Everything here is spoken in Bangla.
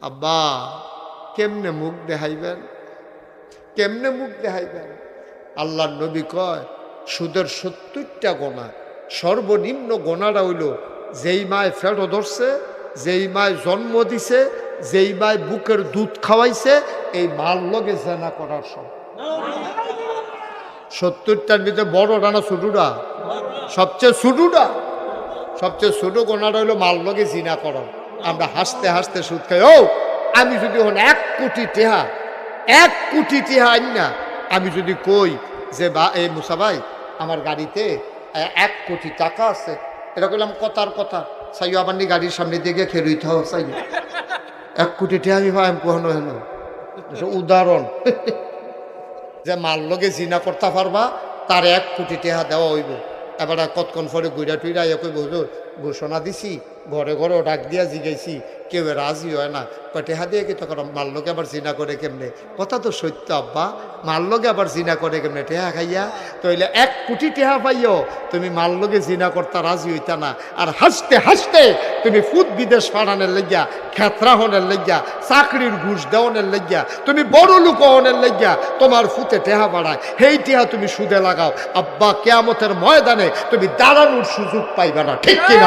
আব্বা কেমনে মুখ দেখাইবেন, কেমনে মুখ দেখাইবেন? আল্লাহর নবী কয় সুদের 70টা গোনা, সর্বনিম্ন গোনাটা হইল যেই মায় ফেটো ধরছে, যেই মায় জন্ম দিছে, যেই মায় বুকের দুধ খাওয়াইছে, এই মার লগে জেনা করার সব। 70টার ভিতরে বড়টা না ছোটটা? সবচেয়ে ছোটটা, সবচেয়ে ছোট গোনাটা হইলো মার লগে জিনা করা। আমরা হাসতে হাসতে সুদ খাই। ও আমি যদি হন 1 কোটি টেহা, 1 কোটি টেহা আইন না, আমি যদি কই যে বা এই মুসা ভাই আমার গাড়িতে 1 কোটি টাকা আছে, এটা কইলাম কথার কথা, চাইও আমার গাড়ির সামনে দিয়ে গিয়ে খেলুইতে হবে, চাই 1 কোটি টেহা আমি ভাই কখনো হলো উদাহরণ যে মার লগে জিনা করতে পারবা তার 1 কোটি টেহা দেওয়া হইব। এবার কতক্ষণ পরে গুইরা টুইরা কই হুজুর ঘোষণা দিছি, ঘরে ঘরেও ডাক দিয়া জিগাইছি, কেউ রাজি হয় না, টেহা দিয়ে কি তখন মার লগে আবার জিনা করে কেমনে? কথা তো সত্য আব্বা, মার লগে আবার জিনা করে কেমনে? টেহা খাইয়া তইলে 1 কোটি টেহা পাইও তুমি মার লগে জিনা করতে রাজি হইতা না, আর হাসতে হাসতে তুমি ফুট বিদেশ পাঠানোর লেগিয়া, খেতরা হনের লেগিয়া, চাকরির ঘুষ দেওয়ানের লেগিয়া, তুমি বড় লোক হনের লেগিয়া তোমার ফুটে টেহা বাড়ায়, সেই টেহা তুমি সুদে লাগাও। আব্বা কিয়ামতের ময়দানে তুমি দাঁড়ানোর সুযোগ পাইবা না, ঠিক কিনা?